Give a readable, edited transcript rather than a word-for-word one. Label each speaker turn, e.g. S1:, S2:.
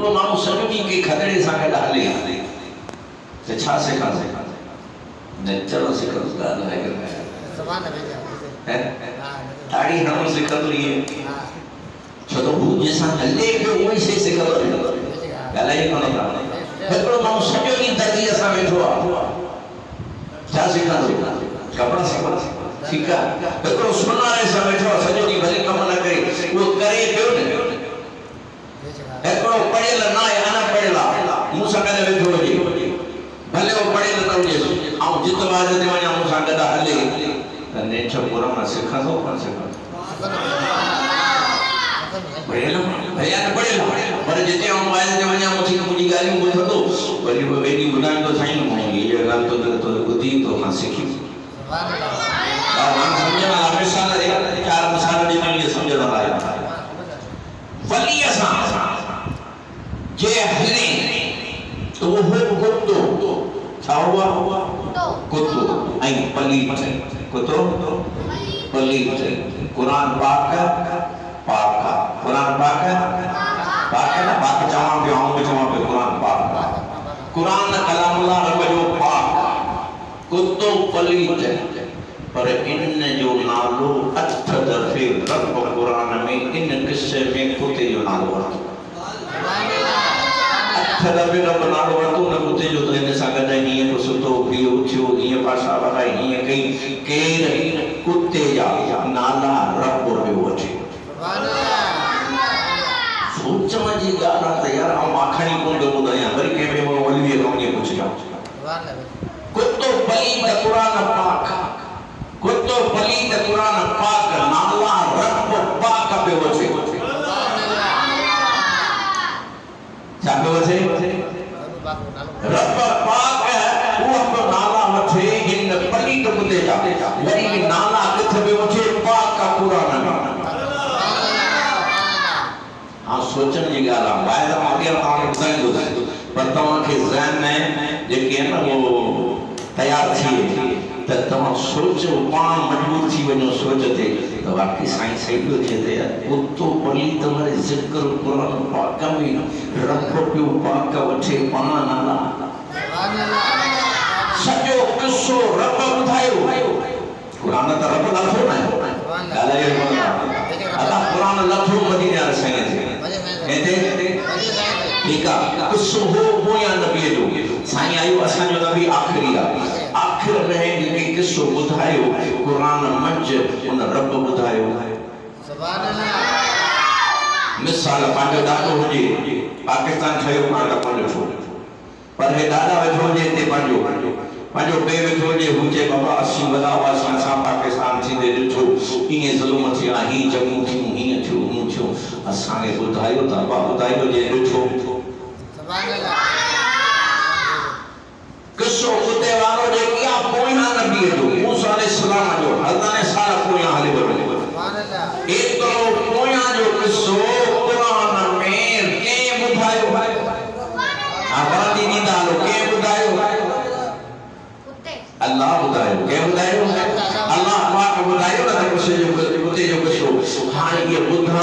S1: हिकिड़ो माण्हू सॼो ॾींहुं के खदड़े सां गॾु हले त छा सिखंदो न चलो सिखंदो ताड़ी हणणु सिखंदो इहे छो त हू जंहिंसां हले पियो उहो ई शइ सिखंदो ॻाल्हाए कोन था हिकिड़ो माण्हू सॼो ॾींहुं दर्जीअ सां वेठो आहे छा सिखंदो कपिड़ा सिखंदो ठीकु आहे हिकिड़ो सुनारे सां वेठो आहे सॼो ॾींहुं भले कमु न करे उहो करे पियो न हिकिड़ो पढ़ियल न आहे अनपढ़ियल आहे मूं सां गॾु वेठो हुजे भले उहो पढ़ियल न हुजे ऐं जित वाज ते वञा मूं सां गॾु हले त नेठ पुर मां सिखंदो कोन सिखंदो पढ़ियल भैया न पढ़ियल पर जिते आऊं वाज ते वञा मुंहिंजी ॻाल्हियूं ॿुधंदो वरी उहो वेॾी ॿुधाईंदो साईं हीअ ॻाल्हि तो ॿुधी तो खां सिखी मिसाल चार मिसाल ॾिनी इहे सम्झण वारा वलीअ सां जे हले तो वो कुत्तो छा हुआ कुत्तो ऐं पलीत कुत्तो पलीत कुरान पाक कुरान पाक न पाक चवां पियो ऐं चवां पियो कुरान पाक कुरान कलामुल्लाह रब जो पाक कुत्तो पलीत पर इन जो नालो 8 दफ़े रब कुरान में इन किस्से में कुत्ते जो नालो वरितो 8 दफ़े रब नालो वरितो न कुत्ते जो त हिन सां गॾु हीअं को सुतो पियो थियो हीअं पासा वधाई हीअं कई केरु कुत्ते जा नाला रब पियो वठे सोचण जी ॻाल्हि आहे त यार आउं माखणी कोन थो ॿुधायां वरी कंहिं वलीअ खां ईअं पुछां कुत्तो पलीत कुरान पाक कुत्तो पलीत कुरान पाक नाला रब पाक पियो वठे छा पियो वठे रब पाक उहो पियो नाला वठे हिन पलीत कुत्ते जा वरी नाला किथे पियो वठे पाक कुरान में हाँ सोचण जी ॻाल्हि आहे ॿाहिरि मां अॻियां तव्हांखे ॿुधाईंदो पर तव्हांखे ज़हन में जेके आहिनि न उहो तयारु थिए त तव्हां सोचो पाण मजबूर थी वञो सोच ते त वाकई साईं सही पियो थिए त यार कुत्तो पलीत वारे ज़िक्र कुरान पाक में रब पियो पाक वठे पाण नाला सॼो किस्सो रब ॿुधायो कुरान त रब लफ़्ज़ न ॻाल्हायो कोन असां कुरान लफ़्ज़ मदीने वारे साईं ते ठीकु आहे किस्सो हो पोयां नबीअ जो साईं आयो असांजो नबी आख़िरी आहे आखिर में जेके किस्सो ॿुधायो कुरान मंझि उन रब ॿुधायो सुभान अल्लाह मिसाल पंहिंजो ॾाॾो हुजे पाकिस्तान ठहियो कोन त कोन ॾिठो पर हे ॾाॾा वेठो हुजे हिते पंहिंजो ॿिए वेठो हुजे हू चए बाबा असीं वॾा हुआसीं असां पाकिस्तान थींदे ॾिठो ईअं ज़ुल्म थिया हीअं जंगूं थियूं हीअं थियो हूअं थियो असांखे ॿुधायो त बाबा ॿुधायो जे ॾिठो सुभान अल्लाह किस्सो ॿुधे वारो जेकी आहे पोयां नबीअ जो मूसा अलैहिस्सलाम जो हज़ारे साल पोयां हली वियो सुभान अल्लाह एतिरो पोयां जो किस्सो कुरान में कंहिं ॿुधायो आबादी ॾींदा हलो कंहिं ॿुधायो अल्लाह ॿुधायो कंहिं ॿुधायो अल्लाह पाक ॿुधायो न त कुझु जो कुते जो किस्सो हाणे इहे ॿुधण